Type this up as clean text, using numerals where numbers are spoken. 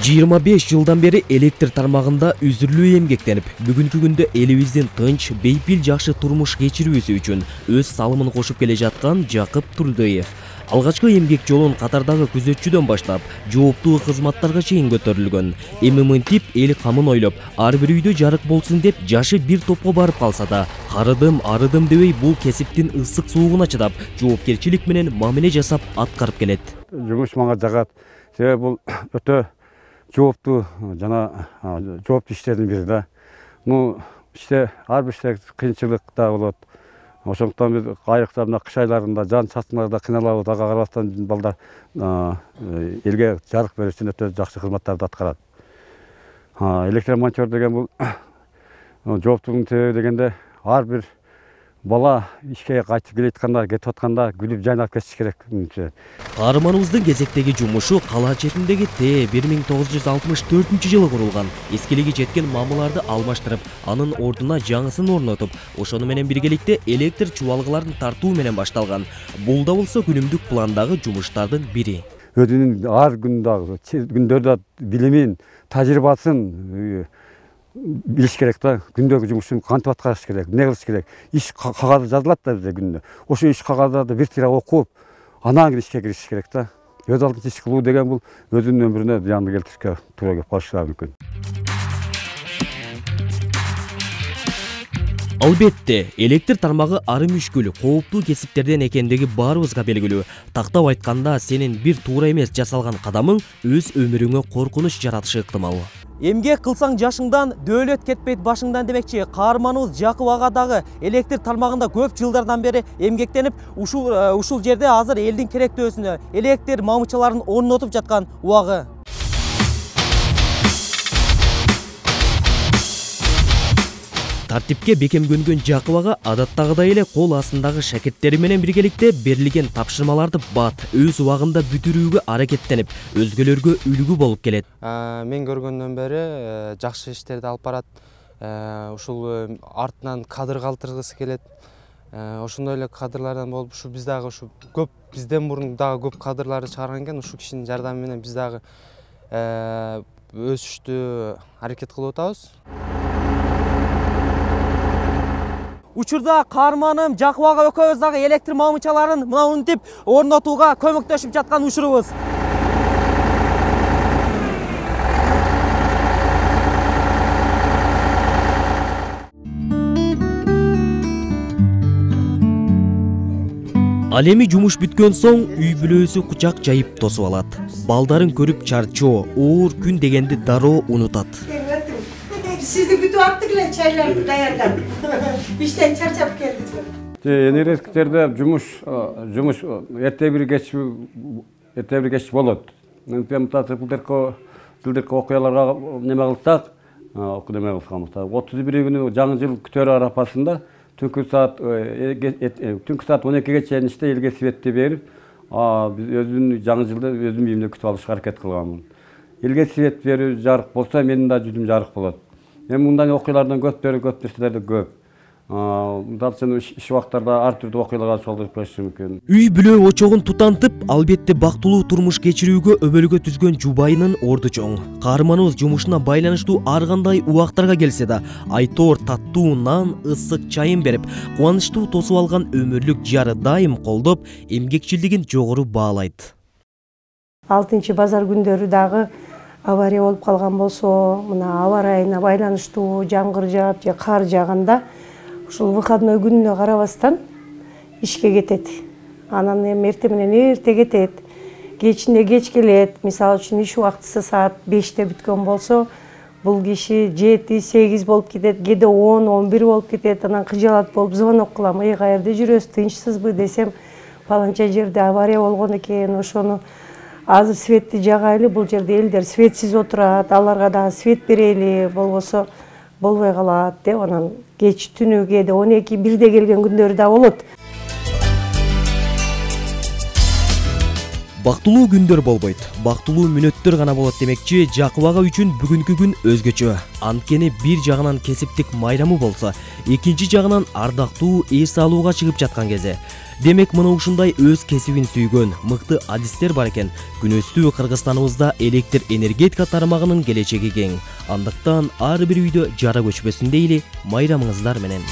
25 жылдан бери электр тармагында үзүрлүү эмгектенип, бүгүнкү күндө элибиздин тынч, бейпил жакшы турмуш кечирүүсү үчүн өз салымын кошуп келе жаткан Жакып Турдыев алгачкы эмгек жолун катардагы күзөтчүдөн баштап, жооптуу кызматтарга чейин көтөрүлгөн. Эми мынтип эл камын ойлоп, ар бир үйдө жарык болсун деп жашы бир топко барып калса да, карыдым, арыдым дебей бул кесиптин ысык суугуна чыдап, жоопкерчилик менен мамиле жасап аткарып келет. Жумуш мага жагат. Себеби бул өтө жооптуу жана жооптуу иштердин бири да. Ар бир иште кыйынчылык да болот. Ошондуктан биз айрыкча мына кыш айларында жан чачкындарда кыйналабыз, ага карабастан балдар элге жарык берүү үчүн өтө жакшы кызматтарды аткарат. Электромонтер деген бул жооптуулуктун себеби дегенде ар бир бала ишке кайтып келатканда, кетип атканда күлүп жайнап кетиш керек. Каарманыбыздын кезектеги жумушу кала четиндеги Т 1964-жылы курулган. Эскилиги жеткен мамыларды алмаштырып, анын ордуна жаңысын орнотуп, ошону менен биргеликте электр чубалгыларын тартуу менен башталган. Бул да болсо күнүмдүк пландагы жумуштардын бири. Өзүнүн ар күндөрдө билимин, тажрыйбасын билиш керек да. Күндөгү жумушун кантип аткарыш керек, эмне кылыш керек. Иш кагазда жазылат да бизде күндө. Ошо иш кагазды бир тира окуп, анан ишке киришиш керек да. Өз алдынча иш кылуу деген бул өзүнүн өмүрүнө зыянды келтиришке туура келип калышы мүмкүн. Албетте, электр тармагы ары мүшкүл, кооптуу кесиптерден экендиги баарыбызга белгилүү. Тактап айтканда, сенин бир туура эмес жасалган кадамың өз өмүрүңө коркунуч жаратышы ыктымал. Эмгек кылсаң жашыңдан, дөөлөт кетпейт башыңдан демекчи, каарманыбыз Жакып ага дагы электр тармагында көп жылдардан бери эмгектенип, ушул жерде азыр элдин керектөөсүнө электр мамычаларын орнотуп жаткан убагы. Тартипке бекемгөнгөн Жакып ага адаттагыдай эле кол астындагы шакирттери менен биргеликте берилген тапшырмаларды бат, өз убагында бүтүрүүгө аракеттенип, өзгөлөргө үлгү болуп келет. Мен көргөндөн бери жакшы иштерди алып барат. Ушул артынан кадр калтыргысы келет. Ошондой эле кадрлардан болуп, биз дагы көп бизден мурун дагы көп кадрларды чыгарган экен. Ушул кишинин жардамы менен биз дагы өсүштү аракет кылып атабыз. Учурда каарманым Жакып ага экөөбүз дагы электр мамычаларын мына мынтип орнотууга көмөктөшүп жаткан учурубуз. Ал эми жумуш бүткөн соң үй бүлөсү кучак жайып тосуп алат. Балдарын көрүп чарчоо, оор күн дегенди дароо унутат. Sizde bütün attıklar çaylardı dayandan. İşten çarçap geldik. Enerjiklerде жумуш эрте бир кеч болот. Жылдыркы окуяларга неме кылсак, неме кылганбыз. 31 күнү жаңы жыл күтөрүү арапасында түнкү саат 12ге чейин иште элге светти берип, биз өзүмдүн жаңы жылды өзүм үйүмдө күтүп алышка аракет кылганмын. Элге свет берүү жарык болсо, менин да жүзүм жарык болот. Мен мындай окуялардан көп нерселерди көп. Дапчын иш убактарда ар түрдүү окуяларга чогулуп кетиши мүмкүн. Үй бүлө очогун тутантып, албетте бактылуу турмуш кечирүүгө өбөлгө түзгөн жубайынын орду чоң. Каарманыбыз жумушуна байланыштуу ар кандай убактарга келсе да, айтор таттуу нан, ысык чайын берип, кубанычтуу тосуп алган өмүрлүк жары дайым колдоп, эмгекчилдигин жогору баалайт. 6-базар күндөрү дагы авария болуп калган болсо, мына аба ырайына байланыштуу жамгыр жаап же кар жааганда ушул выходной күнүнө карабастан ишке кетет. Анан эми эрте менен эрте кетет. Кечинде кеч келет. Мисалы үчүн иш убактысы саат 5-те бүткөн болсо, бул киши 7-8 болуп кетет, кээде 10-11 болуп кетет. Анан кыжалат болуп звонок кылам. Каерде жүрөсүз, тынчсызбы десем, паланча жерде авария болгон экен, ошону азыр светти жагайлы, бул жерде элдер светсиз отурат, аларга дагы свет берели, болбосо болбой калат деп, анан кеч түнү кээде 12-1де келген күндөрү да болот. Бактылуу күндөр болбойт, бактылуу мүнөттөр гана болот демекчи, Жакып ага үчүн бүгүнкү күн өзгөчө. Анткени бир жагынан кесиптик майрамы болсо, экинчи жагынан ардактуу эс алууга чыгып жаткан кезде. Демек мына ушундай өз кесибин сүйгөн мыкты адистер бар экен. Күнөстүү Кыргызстаныбызда электр энергетика тармагынын келечеги кең. Андыктан ар бир үйдө жара көчпөсүн дейли, майрамыңыздар менен.